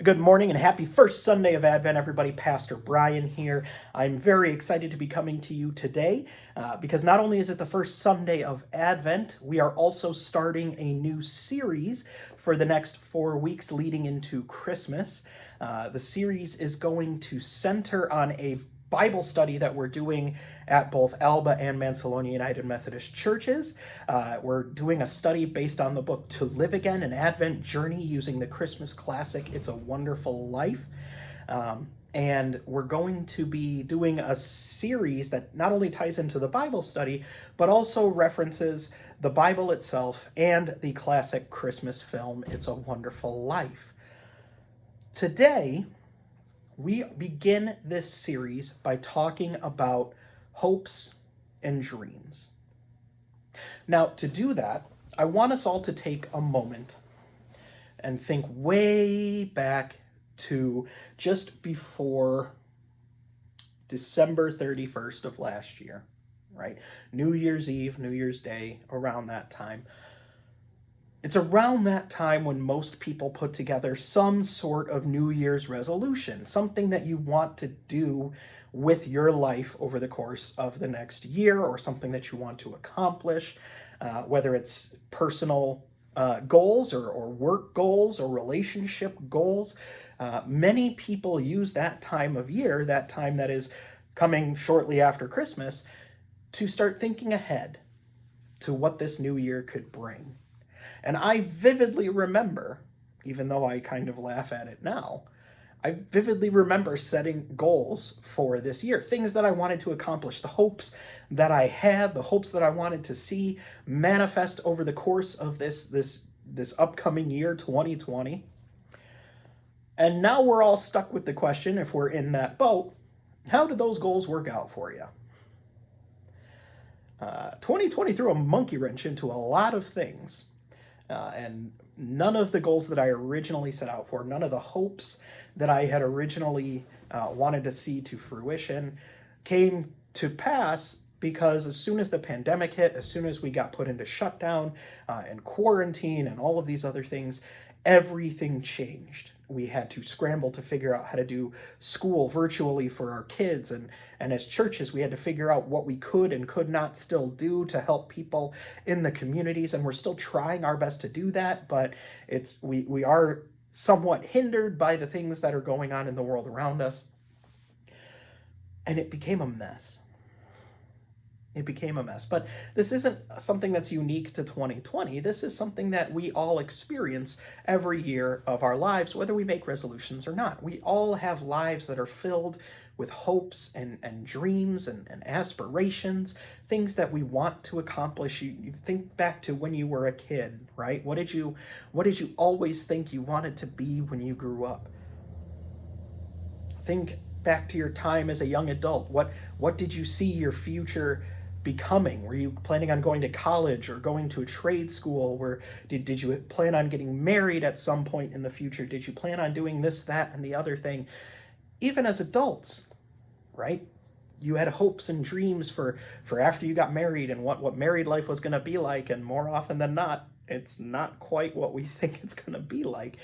Good morning and happy first Sunday of Advent, everybody. Pastor Brian here. I'm very excited to be coming to you today because not only is it the first Sunday of Advent, we are also starting a new series for the next 4 weeks leading into Christmas. The series is going to center on a Bible study that we're doing at both Alba and Mancelona United Methodist churches. We're doing a study based on the book To Live Again, an Advent Journey using the Christmas classic, It's a Wonderful Life. And we're going to be doing a series that not only ties into the Bible study, but also references the Bible itself and the classic Christmas film, It's a Wonderful Life. Today, we begin this series by talking about hopes and dreams. Now, to do that, I want us all to take a moment and think way back to just before December 31st of last year, right? New Year's Eve, New Year's Day, around that time. It's around that time when most people put together some sort of New Year's resolution, something that you want to do with your life over the course of the next year, or something that you want to accomplish, whether it's personal goals or work goals or relationship goals. Many people use that time of year, that time that is coming shortly after Christmas, to start thinking ahead to what this new year could bring. And I vividly remember, even though I kind of laugh at it now, I vividly remember setting goals for this year, things that I wanted to accomplish, the hopes that I had, the hopes that I wanted to see manifest over the course of this upcoming year, 2020. And now we're all stuck with the question, if we're in that boat, how did those goals work out for you? 2020 threw a monkey wrench into a lot of things. And none of the goals that I originally set out for, none of the hopes that I had originally wanted to see to fruition came to pass, because as soon as the pandemic hit, as soon as we got put into shutdown and quarantine and all of these other things, everything changed. We had to scramble to figure out how to do school virtually for our kids. And as churches, we had to figure out what we could and could not still do to help people in the communities. And we're still trying our best to do that, but we are somewhat hindered by the things that are going on in the world around us. And it became a mess. It became a mess. But this isn't something that's unique to 2020. This is something that we all experience every year of our lives, whether we make resolutions or not. We all have lives that are filled with hopes and dreams and aspirations, things that we want to accomplish. You think back to when you were a kid, right? What did you always think you wanted to be when you grew up? Think back to your time as a young adult. What did you see your future becoming? Were you planning on going to college or going to a trade school? Did you plan on getting married at some point in the future? Did you plan on doing this, that, and the other thing? Even as adults, right? You had hopes and dreams for after you got married and what married life was going to be like, and more often than not, it's not quite what we think it's going to be like.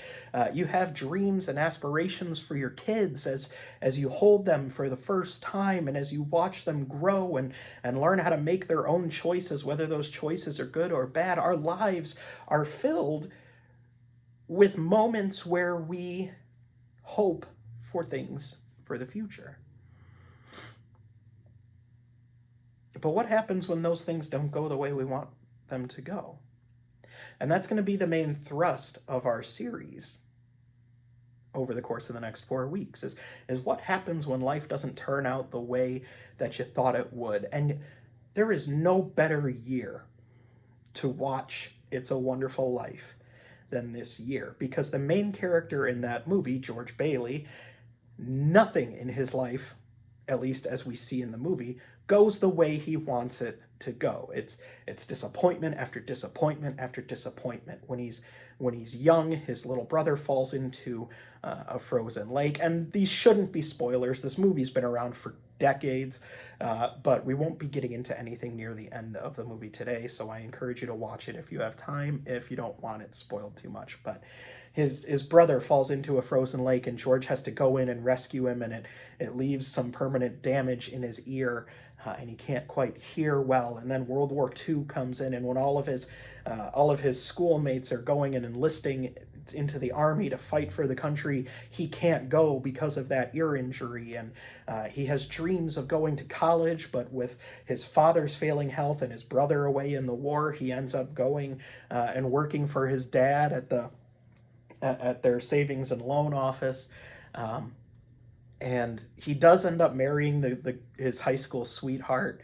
You have dreams and aspirations for your kids as you hold them for the first time, and as you watch them grow and learn how to make their own choices, whether those choices are good or bad. Our lives are filled with moments where we hope for things for the future. But what happens when those things don't go the way we want them to go? And that's going to be the main thrust of our series over the course of the next 4 weeks, is what happens when life doesn't turn out the way that you thought it would. And there is no better year to watch It's a Wonderful Life than this year, because the main character in that movie, George Bailey, nothing in his life, at least as we see in the movie, goes the way he wants it to go. It's disappointment after disappointment after disappointment. When he's young, his little brother falls into a frozen lake, and these shouldn't be spoilers. This movie's been around for decades, but we won't be getting into anything near the end of the movie today, so I encourage you to watch it if you have time, if you don't want it spoiled too much. But his brother falls into a frozen lake, and George has to go in and rescue him, and it leaves some permanent damage in his ear, and he can't quite hear well. And then World War II comes in, and when all of his schoolmates are going and enlisting into the army to fight for the country, he can't go because of that ear injury. And he has dreams of going to college, but with his father's failing health and his brother away in the war, he ends up going and working for his dad at their savings and loan office. And he does end up marrying his high school sweetheart,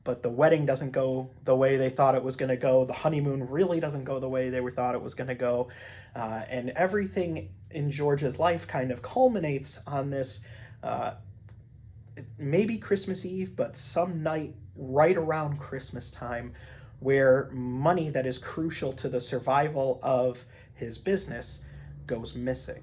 but the wedding doesn't go the way they thought it was going to go. The honeymoon really doesn't go the way they thought it was going to go. And everything in George's life kind of culminates on this, maybe Christmas Eve, but some night right around Christmas time, where money that is crucial to the survival of his business goes missing.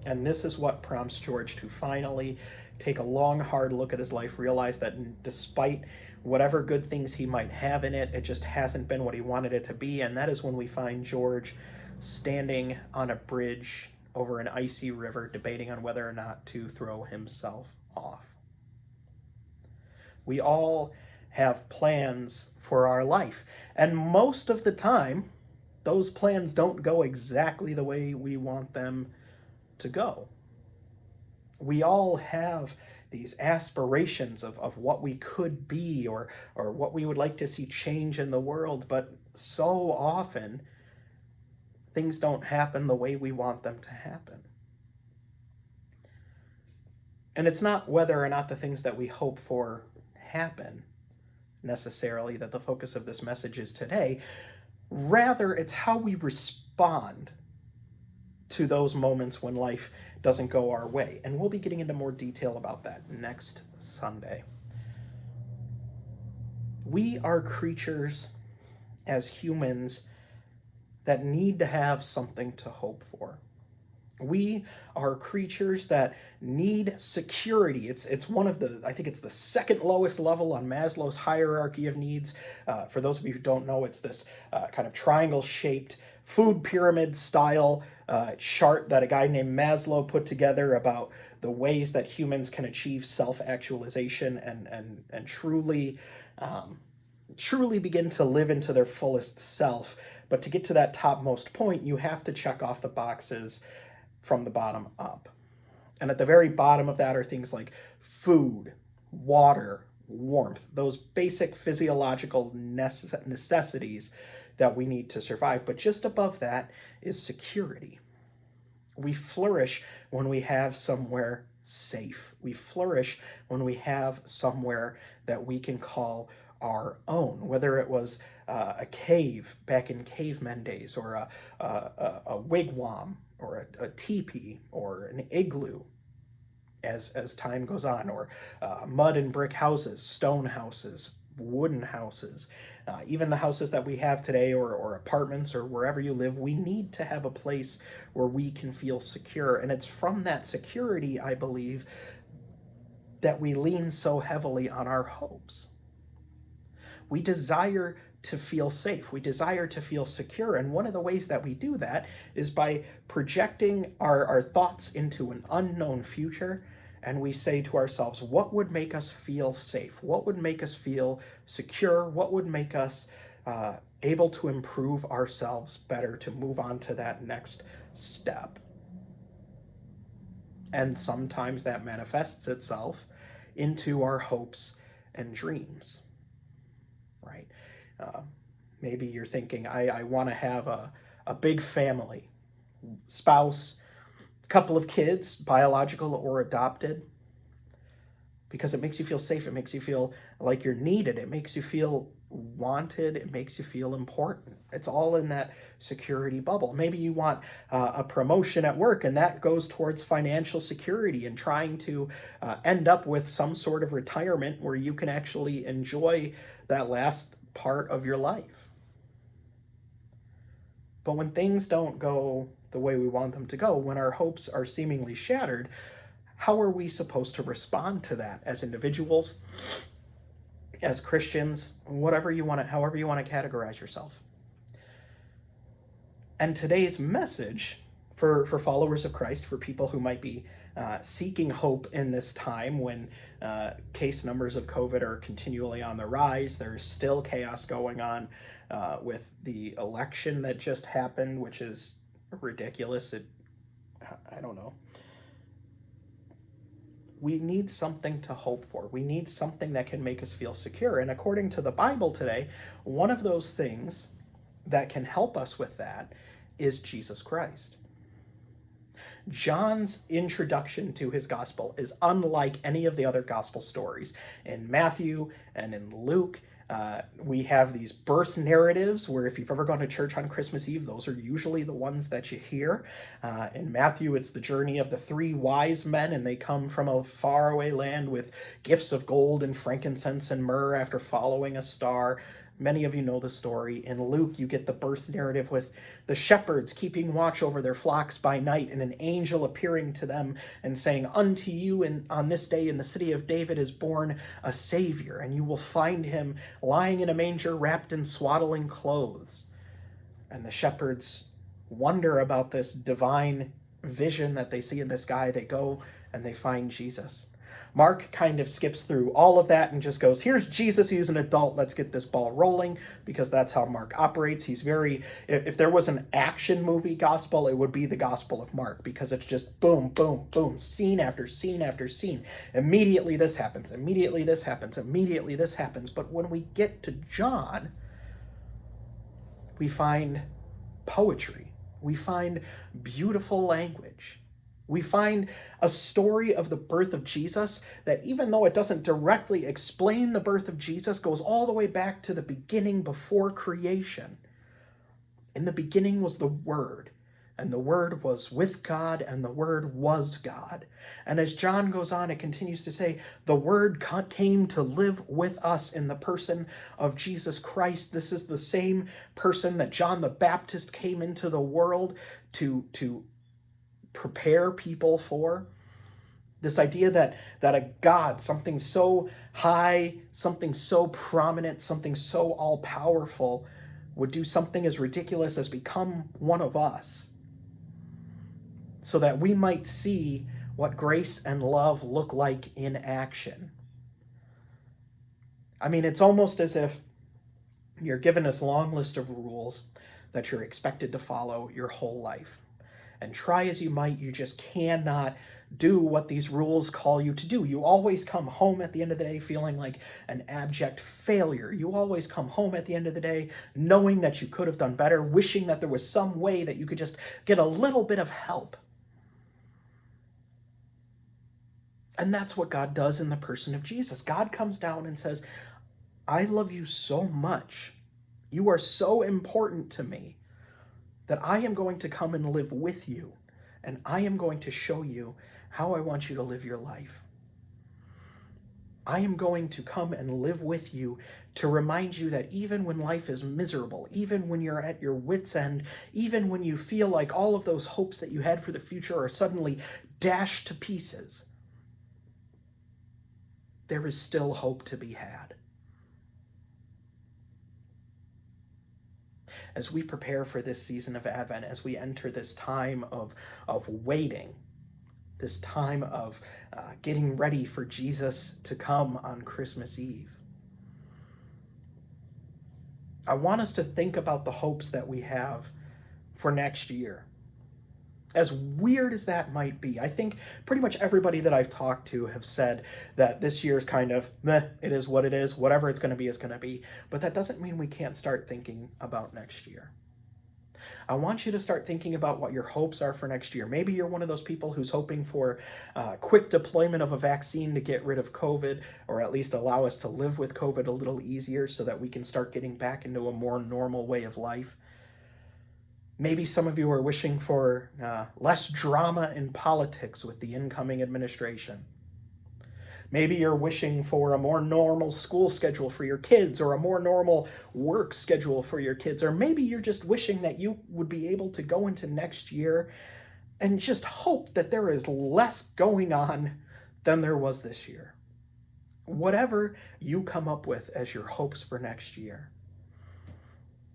And this is what prompts George to finally take a long, hard look at his life, realize that despite whatever good things he might have in it, it just hasn't been what he wanted it to be. And that is when we find George standing on a bridge over an icy river, debating on whether or not to throw himself off. We all have plans for our life, and most of the time, those plans don't go exactly the way we want them to go. We all have these aspirations of what we could be, or what we would like to see change in the world, but so often things don't happen the way we want them to happen. And it's not whether or not the things that we hope for happen necessarily that the focus of this message is today. Rather, it's how we respond to those moments when life doesn't go our way. And we'll be getting into more detail about that next Sunday. We are creatures as humans that need to have something to hope for. We are creatures that need security. It's one of I think it's the second lowest level on Maslow's hierarchy of needs. For those of you who don't know, it's this kind of triangle-shaped food pyramid style chart that a guy named Maslow put together about the ways that humans can achieve self-actualization and truly begin to live into their fullest self. But to get to that topmost point, you have to check off the boxes from the bottom up. And at the very bottom of that are things like food, water, warmth, those basic physiological necessities that we need to survive. But just above that is security. We flourish when we have somewhere safe. We flourish when we have somewhere that we can call our own, whether it was a cave back in cavemen days, or a wigwam, or a teepee, or an igloo as time goes on, or mud and brick houses, stone houses, wooden houses, even the houses that we have today, or apartments, or wherever you live. We need to have a place where we can feel secure. And it's from that security, I believe, that we lean so heavily on our hopes. We desire to feel safe. We desire to feel secure. And one of the ways that we do that is by projecting our thoughts into an unknown future. And we say to ourselves, what would make us feel safe? What would make us feel secure? What would make us able to improve ourselves better, to move on to that next step? And sometimes that manifests itself into our hopes and dreams, right? Maybe you're thinking, I want to have a big family, spouse, couple of kids, biological or adopted, because it makes you feel safe. It makes you feel like you're needed. It makes you feel wanted. It makes you feel important. It's all in that security bubble. Maybe you want a promotion at work, and that goes towards financial security and trying to end up with some sort of retirement where you can actually enjoy that last part of your life. But when things don't go the way we want them to go, when our hopes are seemingly shattered, how are we supposed to respond to that as individuals, as Christians, however you want to categorize yourself? And today's message for followers of Christ, for people who might be seeking hope in this time when case numbers of COVID are continually on the rise. There's still chaos going on with the election that just happened, which is ridiculous. I don't know. We need something to hope for. We need something that can make us feel secure. And according to the Bible today, one of those things that can help us with that is Jesus Christ. John's introduction to his gospel is unlike any of the other gospel stories. In Matthew and in Luke, we have these birth narratives where if you've ever gone to church on Christmas Eve, those are usually the ones that you hear. In Matthew, it's the journey of the 3 wise men, and they come from a faraway land with gifts of gold and frankincense and myrrh after following a star. Many of you know the story. In Luke, you get the birth narrative with the shepherds keeping watch over their flocks by night, and an angel appearing to them and saying, "Unto you on this day in the city of David is born a Savior, and you will find him lying in a manger wrapped in swaddling clothes." And the shepherds wonder about this divine vision that they see in the sky. They go and they find Jesus. Mark kind of skips through all of that and just goes, here's Jesus, he's an adult, let's get this ball rolling, because that's how Mark operates. He's very, if there was an action movie gospel, it would be the Gospel of Mark, because it's just boom, boom, boom, scene after scene after scene. Immediately this happens, immediately this happens, immediately this happens. But when we get to John, we find poetry, we find beautiful language. We find a story of the birth of Jesus that, even though it doesn't directly explain the birth of Jesus, goes all the way back to the beginning before creation. In the beginning was the Word, and the Word was with God, and the Word was God. And as John goes on, it continues to say, the Word came to live with us in the person of Jesus Christ. This is the same person that John the Baptist came into the world to prepare people for. This idea that a God, something so high, something so prominent, something so all-powerful, would do something as ridiculous as become one of us, so that we might see what grace and love look like in action. I mean, it's almost as if you're given this long list of rules that you're expected to follow your whole life. And try as you might, you just cannot do what these rules call you to do. You always come home at the end of the day feeling like an abject failure. You always come home at the end of the day knowing that you could have done better, wishing that there was some way that you could just get a little bit of help. And that's what God does in the person of Jesus. God comes down and says, I love you so much. You are so important to me that I am going to come and live with you, and I am going to show you how I want you to live your life. I am going to come and live with you to remind you that even when life is miserable, even when you're at your wit's end, even when you feel like all of those hopes that you had for the future are suddenly dashed to pieces, there is still hope to be had. As we prepare for this season of Advent, as we enter this time of waiting, this time of getting ready for Jesus to come on Christmas Eve, I want us to think about the hopes that we have for next year. As weird as that might be, I think pretty much everybody that I've talked to have said that this year's kind of, meh, it is what it is, whatever it's going to be is going to be. But that doesn't mean we can't start thinking about next year. I want you to start thinking about what your hopes are for next year. Maybe you're one of those people who's hoping for quick deployment of a vaccine to get rid of COVID, or at least allow us to live with COVID a little easier so that we can start getting back into a more normal way of life. Maybe some of you are wishing for less drama in politics with the incoming administration. Maybe you're wishing for a more normal school schedule for your kids, or a more normal work schedule for your kids. Or maybe you're just wishing that you would be able to go into next year and just hope that there is less going on than there was this year. Whatever you come up with as your hopes for next year,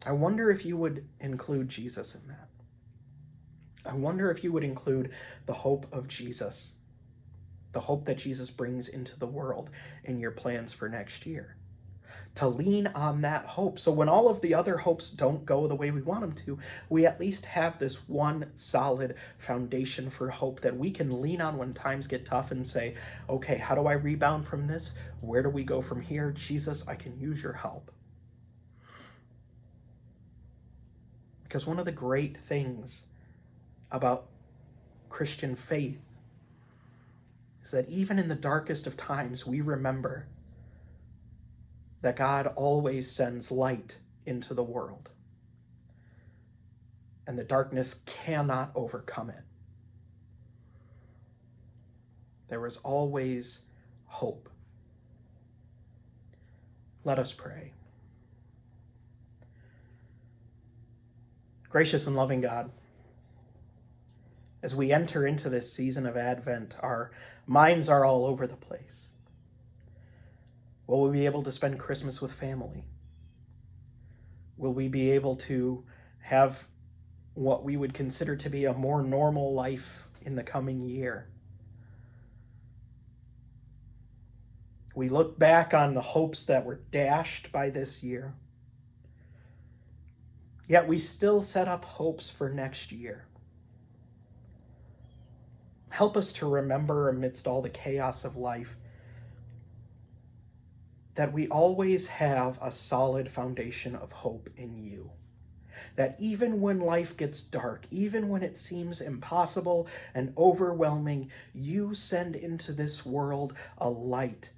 I wonder if you would include Jesus in that. I wonder if you would include the hope of Jesus, the hope that Jesus brings into the world in your plans for next year. To lean on that hope. So when all of the other hopes don't go the way we want them to, we at least have this one solid foundation for hope that we can lean on when times get tough and say, okay, how do I rebound from this? Where do we go from here? Jesus, I can use your help. Because one of the great things about Christian faith is that even in the darkest of times, we remember that God always sends light into the world, and the darkness cannot overcome it. There is always hope. Let us pray. Gracious and loving God, as we enter into this season of Advent, our minds are all over the place. Will we be able to spend Christmas with family? Will we be able to have what we would consider to be a more normal life in the coming year? We look back on the hopes that were dashed by this year, yet we still set up hopes for next year. Help us to remember amidst all the chaos of life that we always have a solid foundation of hope in you. That even when life gets dark, even when it seems impossible and overwhelming, you send into this world a light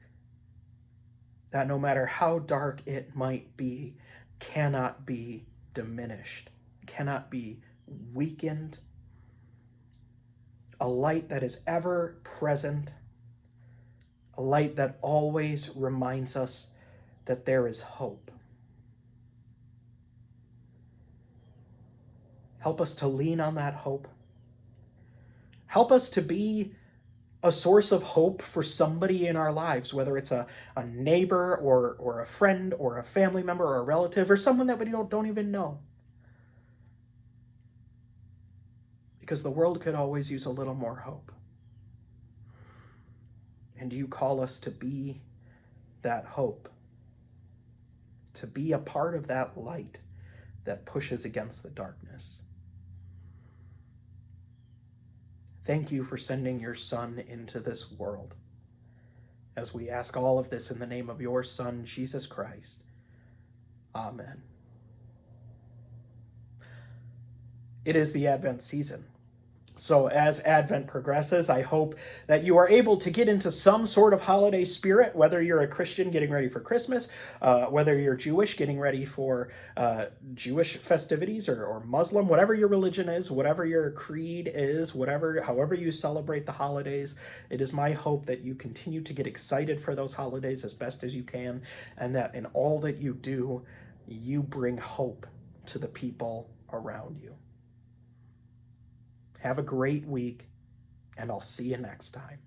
that no matter how dark it might be, cannot be diminished, cannot be weakened. A light that is ever present, a light that always reminds us that there is hope. Help us to lean on that hope. Help us to be a source of hope for somebody in our lives, whether it's a neighbor or a friend or a family member or a relative or someone that we don't even know. Because the world could always use a little more hope. And you call us to be that hope, to be a part of that light that pushes against the darkness. Thank you for sending your Son into this world. As we ask all of this in the name of your Son, Jesus Christ. Amen. It is the Advent season. So as Advent progresses, I hope that you are able to get into some sort of holiday spirit, whether you're a Christian getting ready for Christmas, whether you're Jewish getting ready for Jewish festivities, or Muslim, whatever your religion is, whatever your creed is, however you celebrate the holidays. It is my hope that you continue to get excited for those holidays as best as you can, and that in all that you do, you bring hope to the people around you. Have a great week, and I'll see you next time.